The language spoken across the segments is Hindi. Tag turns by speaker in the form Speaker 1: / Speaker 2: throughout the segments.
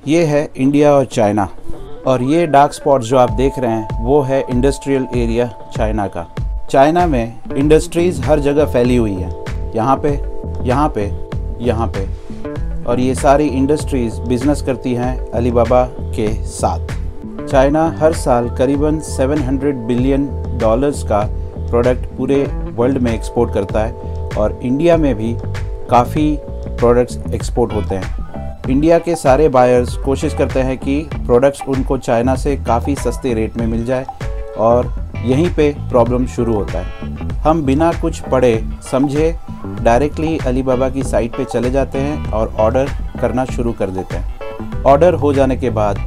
Speaker 1: ये है इंडिया और चाइना, और ये डार्क स्पॉट जो आप देख रहे हैं वो है इंडस्ट्रियल एरिया चाइना का। चाइना में इंडस्ट्रीज़ हर जगह फैली हुई है, यहाँ पे, यहाँ पे, यहाँ पे, और ये सारी इंडस्ट्रीज़ बिजनेस करती हैं अलीबाबा के साथ। चाइना हर साल करीबन $700 बिलियन का प्रोडक्ट पूरे वर्ल्ड में एक्सपोर्ट करता है, और इंडिया में भी काफ़ी प्रोडक्ट्स एक्सपोर्ट होते हैं। इंडिया के सारे बायर्स कोशिश करते हैं कि प्रोडक्ट्स उनको चाइना से काफ़ी सस्ते रेट में मिल जाए, और यहीं पे प्रॉब्लम शुरू होता है। हम बिना कुछ पढ़े समझे डायरेक्टली अलीबाबा की साइट पे चले जाते हैं और ऑर्डर करना शुरू कर देते हैं। ऑर्डर हो जाने के बाद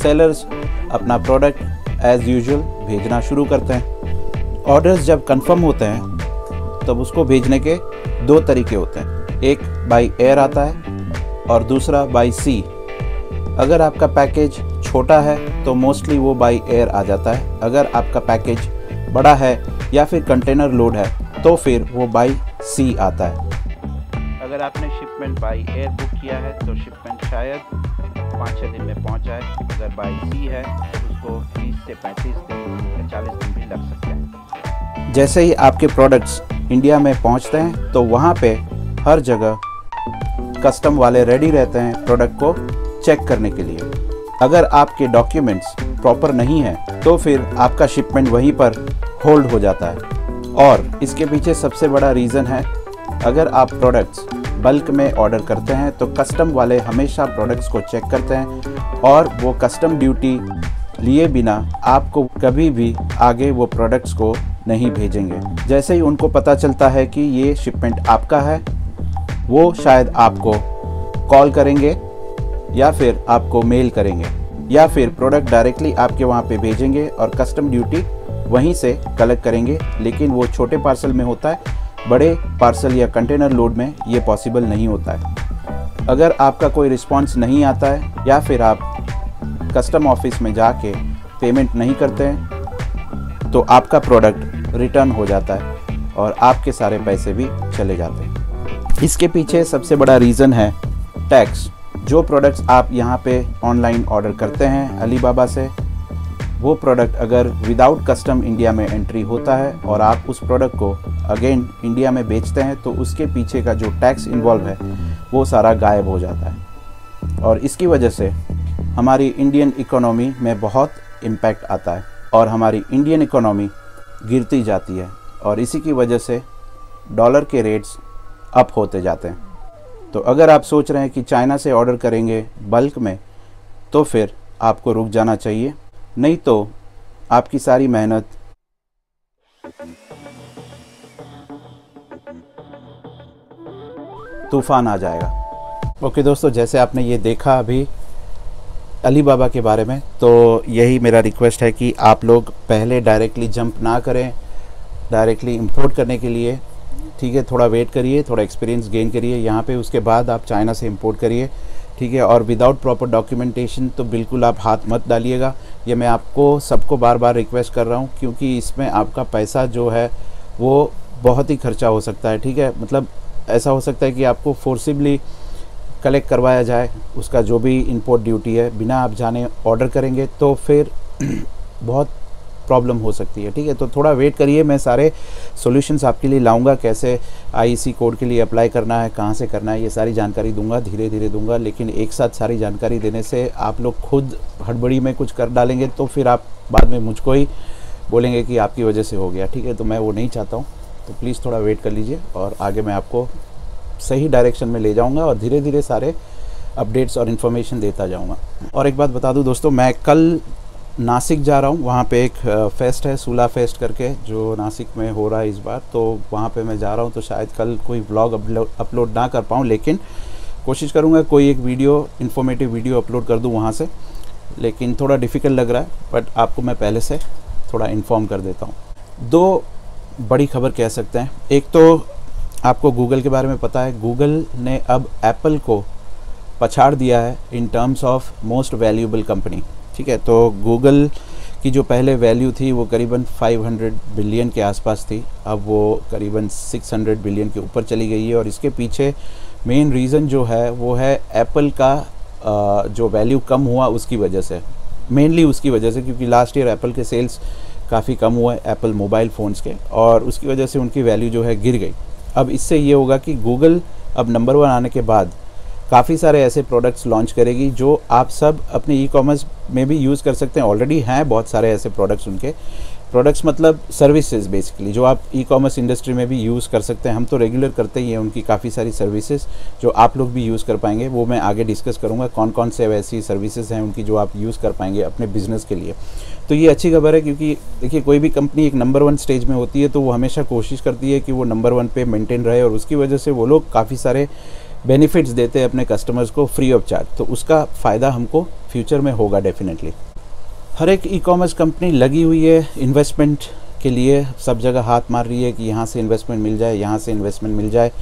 Speaker 1: सेलर्स अपना प्रोडक्ट एज़ यूजुअल भेजना शुरू करते हैं। ऑर्डर्स जब कंफर्म होते हैं तब उसको भेजने के दो तरीके होते हैं, एक बाय एयर आता है और दूसरा बाय सी। अगर आपका पैकेज छोटा है तो मोस्टली वो बाय एयर आ जाता है, अगर आपका पैकेज बड़ा है या फिर कंटेनर लोड है तो फिर वो बाय सी आता है। अगर आपने शिपमेंट बाय एयर बुक किया है तो शिपमेंट शायद 5-6 दिन में पहुंच जाए, अगर बाय सी है तो उसको 30 से 35 दिन या 40 दिन भी लग सकते हैं। जैसे ही आपके प्रोडक्ट्स इंडिया में पहुंचते हैं तो वहाँ पे हर जगह कस्टम वाले रेडी रहते हैं प्रोडक्ट को चेक करने के लिए। अगर आपके डॉक्यूमेंट्स प्रॉपर नहीं हैं तो फिर आपका शिपमेंट वहीं पर होल्ड हो जाता है। और इसके पीछे सबसे बड़ा रीज़न है, अगर आप प्रोडक्ट्स बल्क में ऑर्डर करते हैं तो कस्टम वाले हमेशा प्रोडक्ट्स को चेक करते हैं, और वो कस्टम ड्यूटी लिए बिना आपको कभी भी आगे वो प्रोडक्ट्स को नहीं भेजेंगे। जैसे ही उनको पता चलता है कि ये शिपमेंट आपका है, वो शायद आपको कॉल करेंगे या फिर आपको मेल करेंगे, या फिर प्रोडक्ट डायरेक्टली आपके वहाँ पे भेजेंगे और कस्टम ड्यूटी वहीं से कलेक्ट करेंगे। लेकिन वो छोटे पार्सल में होता है, बड़े पार्सल या कंटेनर लोड में ये पॉसिबल नहीं होता है। अगर आपका कोई रिस्पांस नहीं आता है या फिर आप कस्टम ऑफिस में जाके पेमेंट नहीं करते हैं तो आपका प्रोडक्ट रिटर्न हो जाता है और आपके सारे पैसे भी चले जाते हैं। इसके पीछे सबसे बड़ा रीज़न है टैक्स। जो प्रोडक्ट्स आप यहाँ पे ऑनलाइन ऑर्डर करते हैं अलीबाबा से, वो प्रोडक्ट अगर विदाउट कस्टम इंडिया में एंट्री होता है और आप उस प्रोडक्ट को अगेन इंडिया में बेचते हैं तो उसके पीछे का जो टैक्स इन्वॉल्व है वो सारा गायब हो जाता है, और इसकी वजह से हमारी इंडियन इकोनॉमी में बहुत इम्पैक्ट आता है और हमारी इंडियन इकोनॉमी गिरती जाती है, और इसी की वजह से डॉलर के रेट्स अप होते जाते हैं। तो अगर आप सोच रहे हैं कि चाइना से ऑर्डर करेंगे बल्क में तो फिर आपको रुक जाना चाहिए, नहीं तो आपकी सारी मेहनत तूफान आ जाएगा। ओके दोस्तों, जैसे आपने ये देखा अभी अलीबाबा के बारे में, तो यही मेरा रिक्वेस्ट है कि आप लोग पहले डायरेक्टली जंप ना करें डायरेक्टली इंपोर्ट करने के लिए, ठीक है। थोड़ा वेट करिए, थोड़ा एक्सपीरियंस गेन करिए यहाँ पे, उसके बाद आप चाइना से इंपोर्ट करिए, ठीक है। और विदाउट प्रॉपर डॉक्यूमेंटेशन तो बिल्कुल आप हाथ मत डालिएगा। ये मैं आपको सबको बार बार रिक्वेस्ट कर रहा हूँ, क्योंकि इसमें आपका पैसा जो है वो बहुत ही खर्चा हो सकता है, ठीक है। मतलब ऐसा हो सकता है कि आपको फोर्सिबली कलेक्ट करवाया जाए उसका जो भी इंपोर्ट ड्यूटी है, बिना आप जाने ऑर्डर करेंगे तो फिर बहुत प्रॉब्लम हो सकती है, ठीक है। तो थोड़ा वेट करिए, मैं सारे सॉल्यूशंस आपके लिए लाऊंगा, कैसे आईसी कोड के लिए अप्लाई करना है, कहाँ से करना है, ये सारी जानकारी दूंगा, धीरे धीरे दूंगा। लेकिन एक साथ सारी जानकारी देने से आप लोग खुद हड़बड़ी में कुछ कर डालेंगे तो फिर आप बाद में मुझको ही बोलेंगे कि आपकी वजह से हो गया, ठीक है। तो मैं वो नहीं चाहता हूँ, तो प्लीज़ थोड़ा वेट कर लीजिए और आगे मैं आपको सही डायरेक्शन में ले जाऊँगा और धीरे धीरे सारे अपडेट्स और इन्फॉर्मेशन देता जाऊँगा। और एक बात बता दूँ दोस्तों, मैं कल नासिक जा रहा हूँ, वहाँ पे एक फेस्ट है सूला फेस्ट करके जो नासिक में हो रहा है इस बार, तो वहाँ पे मैं जा रहा हूँ। तो शायद कल कोई व्लॉग अपलोड ना कर पाऊँ, लेकिन कोशिश करूँगा कोई एक वीडियो, इन्फॉर्मेटिव वीडियो अपलोड कर दूँ वहाँ से। लेकिन थोड़ा डिफ़िकल्ट लग रहा है, बट आपको मैं पहले से थोड़ा इन्फॉर्म कर देता हूँ। दो बड़ी खबर कह सकते हैं। एक तो आपको गूगल के बारे में पता है, गूगल ने अब एप्पल को पछाड़ दिया है in terms of most valuable company, ठीक है। तो गूगल की जो पहले वैल्यू थी वो करीबन 500 बिलियन के आसपास थी, अब वो करीबन 600 बिलियन के ऊपर चली गई है। और इसके पीछे मेन रीज़न जो है वो है एप्पल का जो वैल्यू कम हुआ उसकी वजह से, मेनली उसकी वजह से, क्योंकि लास्ट ईयर एप्पल के सेल्स काफ़ी कम हुआ है एप्पल मोबाइल फ़ोन्स के, और उसकी वजह से उनकी वैल्यू जो है गिर गई। अब इससे ये होगा कि गूगल अब नंबर 1 आने के बाद काफ़ी सारे ऐसे प्रोडक्ट्स लॉन्च करेगी जो आप सब अपने ई कॉमर्स में भी यूज़ कर सकते हैं। ऑलरेडी हैं बहुत सारे ऐसे प्रोडक्ट्स, उनके प्रोडक्ट्स मतलब सर्विसेज बेसिकली, जो आप ई कॉमर्स इंडस्ट्री में भी यूज़ कर सकते हैं। हम तो रेगुलर करते ही हैं उनकी काफ़ी सारी सर्विसेज जो आप लोग भी यूज़ कर पाएंगे। वो मैं आगे डिस्कस करूँगा कौन कौन से ऐसी सर्विसेज हैं उनकी जो आप यूज़ कर पाएंगे अपने बिजनेस के लिए। तो ये अच्छी खबर है, क्योंकि देखिए कोई भी कंपनी एक नंबर 1 स्टेज में होती है तो वो हमेशा कोशिश करती है कि वो नंबर 1 पे मेंटेन रहे, और उसकी वजह से वो लोग काफ़ी सारे बेनिफिट्स देते हैं अपने कस्टमर्स को फ्री ऑफ चार्ज। तो उसका फ़ायदा हमको फ्यूचर में होगा डेफिनेटली। हर एक ई कॉमर्स कंपनी लगी हुई है इन्वेस्टमेंट के लिए, सब जगह हाथ मार रही है कि यहाँ से इन्वेस्टमेंट मिल जाए, यहाँ से इन्वेस्टमेंट मिल जाए।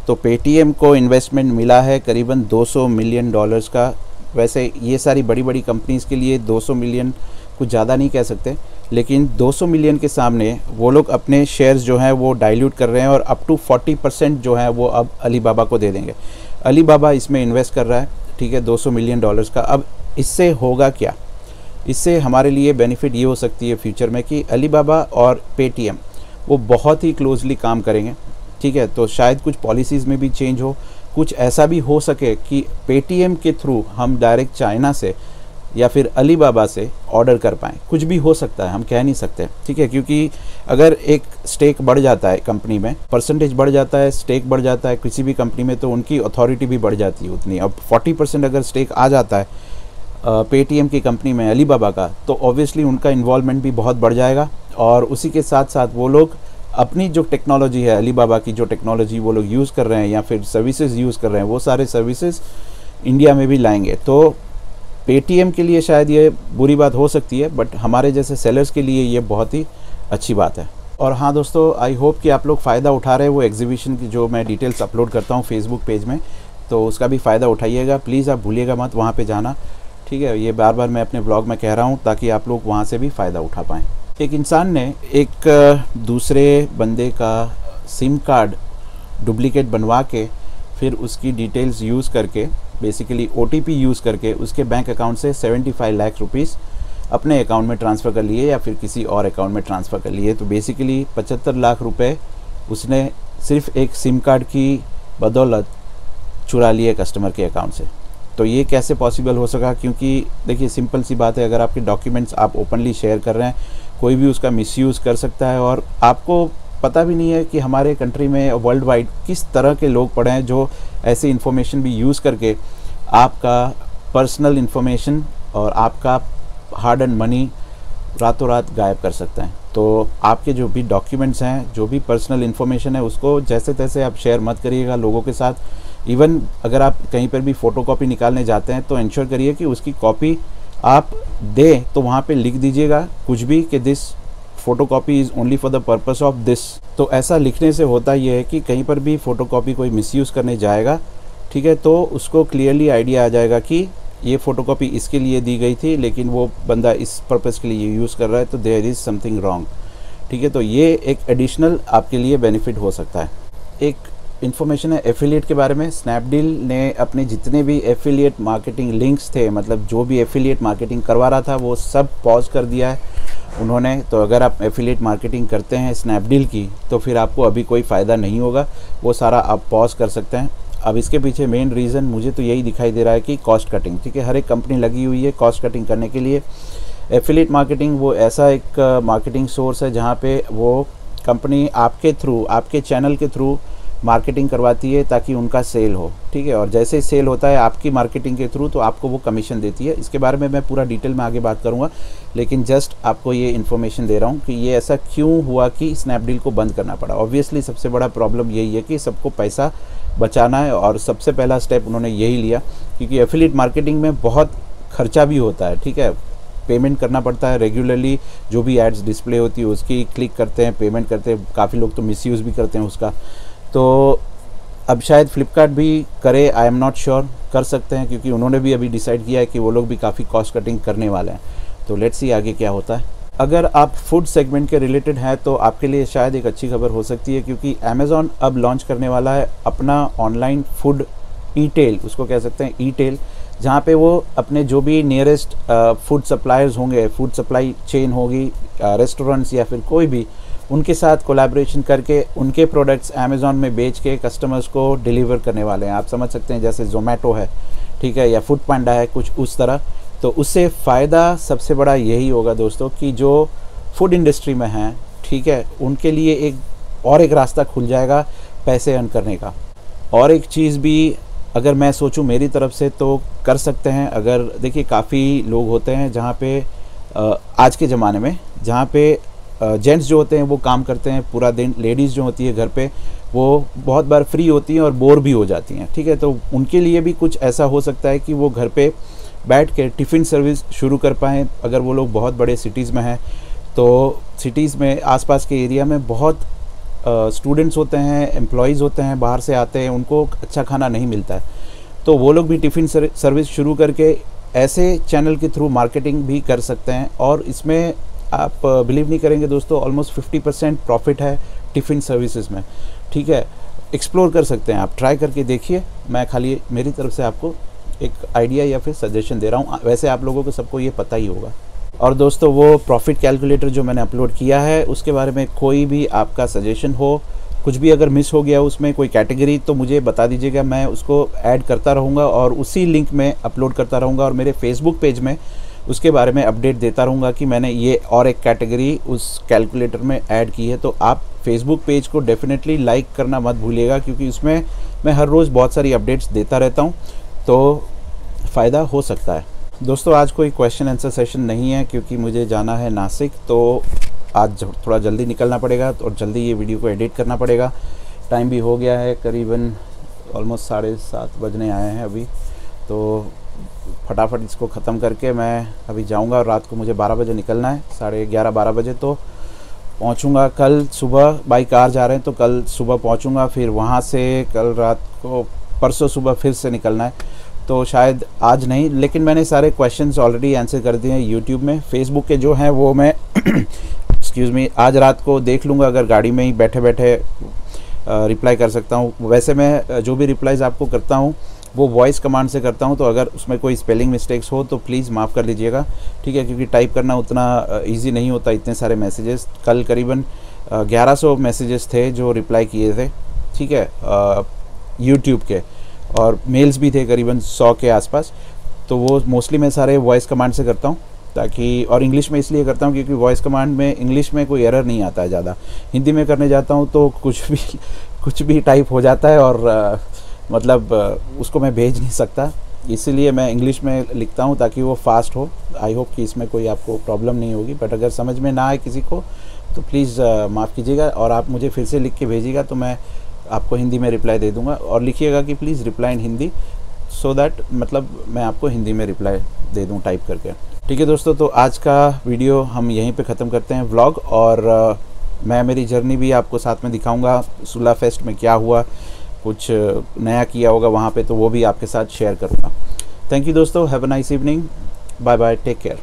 Speaker 1: तो पेटीएम को इन्वेस्टमेंट मिला है करीबन $200 मिलियन का। वैसे ये सारी बड़ी बड़ी कंपनीज़ के लिए 200 मिलियन कुछ ज़्यादा नहीं कह सकते, लेकिन 200 मिलियन के सामने वो लोग अपने शेयर्स जो हैं वो डाइल्यूट कर रहे हैं, और अप टू 40% जो है वो अब अलीबाबा को दे देंगे। अलीबाबा इसमें इन्वेस्ट कर रहा है, ठीक है, $200 मिलियन का। अब इससे होगा क्या? इससे हमारे लिए बेनिफिट ये हो सकती है फ्यूचर में कि अलीबाबा और पेटीएम वो बहुत ही क्लोजली काम करेंगे, ठीक है। तो शायद कुछ पॉलिसीज़ में भी चेंज हो, कुछ ऐसा भी हो सके कि पेटीएम के थ्रू हम डायरेक्ट चाइना से या फिर अलीबाबा से ऑर्डर कर पाएँ। कुछ भी हो सकता है, हम कह नहीं सकते, ठीक है, क्योंकि अगर एक स्टेक बढ़ जाता है कंपनी में, परसेंटेज बढ़ जाता है, स्टेक बढ़ जाता है किसी भी कंपनी में, तो उनकी अथॉरिटी भी बढ़ जाती है उतनी। अब 40% अगर स्टेक आ जाता है पेटीएम की कंपनी में अलीबाबा का, तो ऑब्वियसली उनका इन्वॉल्वमेंट भी बहुत बढ़ जाएगा, और उसी के साथ साथ वो लोग अपनी जो टेक्नोलॉजी है, अलीबाबा की जो टेक्नोलॉजी वो लोग यूज़ कर रहे हैं या फिर सर्विसेज यूज़ कर रहे हैं, वो सारे सर्विसेज इंडिया में भी लाएंगे। तो पेटीएम के लिए शायद ये बुरी बात हो सकती है, बट हमारे जैसे सेलर्स के लिए ये बहुत ही अच्छी बात है। और हाँ दोस्तों, आई होप कि आप लोग फ़ायदा उठा रहे हैं वो एग्जीबिशन की जो मैं डिटेल्स अपलोड करता हूँ फेसबुक पेज में, तो उसका भी फ़ायदा उठाइएगा। प्लीज़ आप भूलिएगा मत वहाँ पे जाना, ठीक है। ये बार बार मैं अपने ब्लॉग में कह रहा हूँ ताकि आप लोग वहाँ से भी फ़ायदा उठा पाएँ। एक इंसान ने एक दूसरे बंदे का सिम कार्ड डुप्लीकेट बनवा के फिर उसकी डिटेल्स यूज़ करके, बेसिकली OTP यूज़ करके उसके बैंक अकाउंट से 75 लाख रुपीस अपने अकाउंट में ट्रांसफ़र कर लिए या फिर किसी और अकाउंट में ट्रांसफ़र कर लिए। तो बेसिकली 75 लाख रुपए उसने सिर्फ एक सिम कार्ड की बदौलत चुरा लिए कस्टमर के अकाउंट से। तो ये कैसे पॉसिबल हो सका? क्योंकि देखिए सिंपल सी बात है, अगर आपके डॉक्यूमेंट्स आप ओपनली शेयर कर रहे हैं, कोई भी उसका मिसयूज़ कर सकता है, और आपको पता भी नहीं है कि हमारे कंट्री में वर्ल्ड वाइड किस तरह के लोग पड़े हैं जो ऐसी इन्फॉर्मेशन भी यूज़ करके आपका पर्सनल इन्फॉर्मेशन और आपका हार्ड एंड मनी रातों रात गायब कर सकते हैं। तो आपके जो भी डॉक्यूमेंट्स हैं, जो भी पर्सनल इन्फॉर्मेशन है, उसको जैसे तैसे आप शेयर मत करिएगा लोगों के साथ। इवन अगर आप कहीं पर भी फ़ोटोकॉपी निकालने जाते हैं तो इंश्योर करिए कि उसकी कॉपी आप दें तो वहाँ पे लिख दीजिएगा कुछ भी कि this photocopy is only for the purpose of this. तो ऐसा लिखने से होता ये है कि कहीं पर भी फ़ोटोकॉपी कोई मिसयूज़ करने जाएगा, ठीक है, तो उसको क्लियरली आइडिया आ जाएगा कि ये फ़ोटोकॉपी इसके लिए दी गई थी, लेकिन वो बंदा इस पर्पस के लिए यूज़ कर रहा है, तो देयर इज़ समथिंग रॉन्ग, ठीक है। तो ये एक एडिशनल आपके लिए बेनिफिट हो सकता है। एक इन्फॉर्मेशन है एफिलिएट के बारे में। स्नैपडील ने अपने जितने भी एफिलिएट मार्केटिंग लिंक्स थे, मतलब जो भी एफिलिएट मार्केटिंग करवा रहा था, वो सब पॉज कर दिया है उन्होंने। तो अगर आप एफिलिएट मार्केटिंग करते हैं स्नैपडील की, तो फिर आपको अभी कोई फ़ायदा नहीं होगा, वो सारा आप पॉज कर सकते हैं। अब इसके पीछे मेन रीज़न मुझे तो यही दिखाई दे रहा है कि कॉस्ट कटिंग, ठीक है। हर एक कंपनी लगी हुई है कॉस्ट कटिंग करने के लिए। एफिलिएट मार्केटिंग वो ऐसा एक मार्केटिंग सोर्स है जहाँ पे वो कंपनी आपके थ्रू, आपके चैनल के थ्रू मार्केटिंग करवाती है ताकि उनका सेल हो, ठीक है। और जैसे सेल होता है आपकी मार्केटिंग के थ्रू, तो आपको वो कमीशन देती है। इसके बारे में मैं पूरा डिटेल में आगे बात करूँगा, लेकिन जस्ट आपको ये इन्फॉर्मेशन दे रहा हूँ कि ये ऐसा क्यों हुआ कि स्नैपडील को बंद करना पड़ा। ऑब्वियसली सबसे बड़ा प्रॉब्लम यही है कि सबको पैसा बचाना है, और सबसे पहला स्टेप उन्होंने यही लिया, क्योंकि एफिलिएट मार्केटिंग में बहुत खर्चा भी होता है, ठीक है। पेमेंट करना पड़ता है रेगुलरली, जो भी एड्स डिस्प्ले होती है उसकी क्लिक करते हैं, पेमेंट करते हैं। काफ़ी लोग तो मिसयूज़ भी करते हैं उसका। तो अब शायद फ्लिपकार्ट भी करे, आई एम नॉट श्योर, कर सकते हैं, क्योंकि उन्होंने भी अभी डिसाइड किया है कि वो लोग भी काफ़ी कॉस्ट कटिंग करने वाले हैं। तो लेट्स सी आगे क्या होता है। अगर आप फूड सेगमेंट के रिलेटेड हैं तो आपके लिए शायद एक अच्छी खबर हो सकती है, क्योंकि अमेज़ॉन अब लॉन्च करने वाला है अपना ऑनलाइन फूड ई-टेल, उसको कह सकते हैं ई-टेल, जहाँ पे वो अपने जो भी नियरेस्ट फूड सप्लायर्स होंगे, फूड सप्लाई चेन होगी, रेस्टोरेंट्स या फिर कोई भी, उनके साथ कोलैबोरेशन करके उनके प्रोडक्ट्स अमेज़ॉन में बेच के कस्टमर्स को डिलीवर करने वाले हैं। आप समझ सकते हैं जैसे ज़ोमैटो है, ठीक है, या फूड पांडा है, कुछ उस तरह। तो उससे फ़ायदा सबसे बड़ा यही होगा दोस्तों कि जो फूड इंडस्ट्री में हैं, ठीक है, उनके लिए एक रास्ता खुल जाएगा पैसे अर्न करने का। और एक चीज़ भी अगर मैं सोचूं मेरी तरफ से तो कर सकते हैं। अगर देखिए काफ़ी लोग होते हैं जहाँ पे आज के ज़माने में जहाँ पे जेंट्स जो होते हैं वो काम करते हैं पूरा दिन, लेडीज़ जो होती है घर पे वो बहुत बार फ्री होती हैं और बोर भी हो जाती हैं, ठीक है। तो उनके लिए भी कुछ ऐसा हो सकता है कि वो घर पे बैठ के टिफ़िन सर्विस शुरू कर पाएँ। अगर वो लोग बहुत बड़े सिटीज़ में हैं तो सिटीज़ में आसपास के एरिया में बहुत स्टूडेंट्स होते हैं, एम्प्लॉयज़ होते हैं, बाहर से आते हैं, उनको अच्छा खाना नहीं मिलता है, तो वो लोग भी टिफ़िन सर्विस शुरू करके ऐसे चैनल के थ्रू मार्केटिंग भी कर सकते हैं। और इसमें आप बिलीव नहीं करेंगे दोस्तों, ऑलमोस्ट 50% प्रॉफिट है टिफ़िन सर्विसेज में, ठीक है। एक्सप्लोर कर सकते हैं, आप ट्राई करके देखिए। मैं खाली मेरी तरफ से आपको एक आइडिया या फिर सजेशन दे रहा हूँ, वैसे आप लोगों को सबको ये पता ही होगा। और दोस्तों वो प्रॉफिट कैलकुलेटर जो मैंने अपलोड किया है उसके बारे में कोई भी आपका सजेशन हो, कुछ भी अगर मिस हो गया उसमें कोई कैटेगरी, तो मुझे बता दीजिएगा, मैं उसको ऐड करता रहूँगा और उसी लिंक में अपलोड करता रहूँगा। और मेरे फेसबुक पेज में उसके बारे में अपडेट देता रहूँगा कि मैंने ये और एक कैटेगरी उस कैलकुलेटर में ऐड की है। तो आप फेसबुक पेज को डेफिनेटली लाइक करना मत भूलिएगा, क्योंकि उसमें मैं हर रोज़ बहुत सारी अपडेट्स देता रहता हूँ, तो फ़ायदा हो सकता है। दोस्तों आज कोई क्वेश्चन आंसर सेशन नहीं है क्योंकि मुझे जाना है नासिक, तो आज थोड़ा जल्दी निकलना पड़ेगा और जल्दी ये वीडियो को एडिट करना पड़ेगा। टाइम भी हो गया है, करीबन ऑलमोस्ट 7:30 बजने आए हैं अभी, तो फटाफट इसको ख़त्म करके मैं अभी जाऊंगा। रात को मुझे 12 बजे निकलना है, 11:30-12 बजे तो पहुंचूंगा। कल सुबह बाई कार जा रहे हैं तो कल सुबह पहुंचूंगा, फिर वहां से कल रात को परसों सुबह फिर से निकलना है। तो शायद आज नहीं, लेकिन मैंने सारे क्वेश्चंस ऑलरेडी आंसर कर दिए हैं यूट्यूब में। फेसबुक के जो हैं वो मैं एक्सक्यूज़ मी आज रात को देख लूँगा, अगर गाड़ी में ही बैठे बैठे रिप्लाई कर सकता हूँ। वैसे मैं जो भी रिप्लाईज़ आपको करता हूँ वो वॉइस कमांड से करता हूँ, तो अगर उसमें कोई स्पेलिंग मिस्टेक्स हो तो प्लीज़ माफ़ कर लीजिएगा, ठीक है, क्योंकि टाइप करना उतना ईजी नहीं होता, इतने सारे मैसेजेस। कल करीबन 1100 मैसेजेस थे जो रिप्लाई किए थे, ठीक है, यूट्यूब के, और मेल्स भी थे करीबन 100 के आसपास। तो वो मोस्टली मैं सारे वॉइस कमांड से करता हूँ, ताकि, और इंग्लिश में इसलिए करता हूँ क्योंकि वॉइस कमांड में इंग्लिश में कोई एरर नहीं आता है ज़्यादा। हिंदी में करने जाता हूँ तो कुछ भी टाइप हो जाता है और मतलब उसको मैं भेज नहीं सकता, इसीलिए मैं इंग्लिश में लिखता हूँ ताकि वो फास्ट हो। आई होप कि इसमें कोई आपको प्रॉब्लम नहीं होगी, बट अगर समझ में ना आए किसी को तो प्लीज़ माफ़ कीजिएगा और आप मुझे फिर से लिख के भेजिएगा तो मैं आपको हिंदी में रिप्लाई दे दूंगा। और लिखिएगा कि please reply in Hindi, so that मतलब मैं आपको हिंदी में रिप्लाई दे दूं टाइप करके, ठीक है दोस्तों। तो आज का वीडियो हम यहीं पे ख़त्म करते हैं व्लॉग, और मैं मेरी जर्नी भी आपको साथ में दिखाऊंगा। सुलह फेस्ट में क्या हुआ, कुछ नया किया होगा वहाँ पे, तो वो भी आपके साथ शेयर करूँगा। थैंक यू दोस्तों, have a nice evening, bye bye, take care.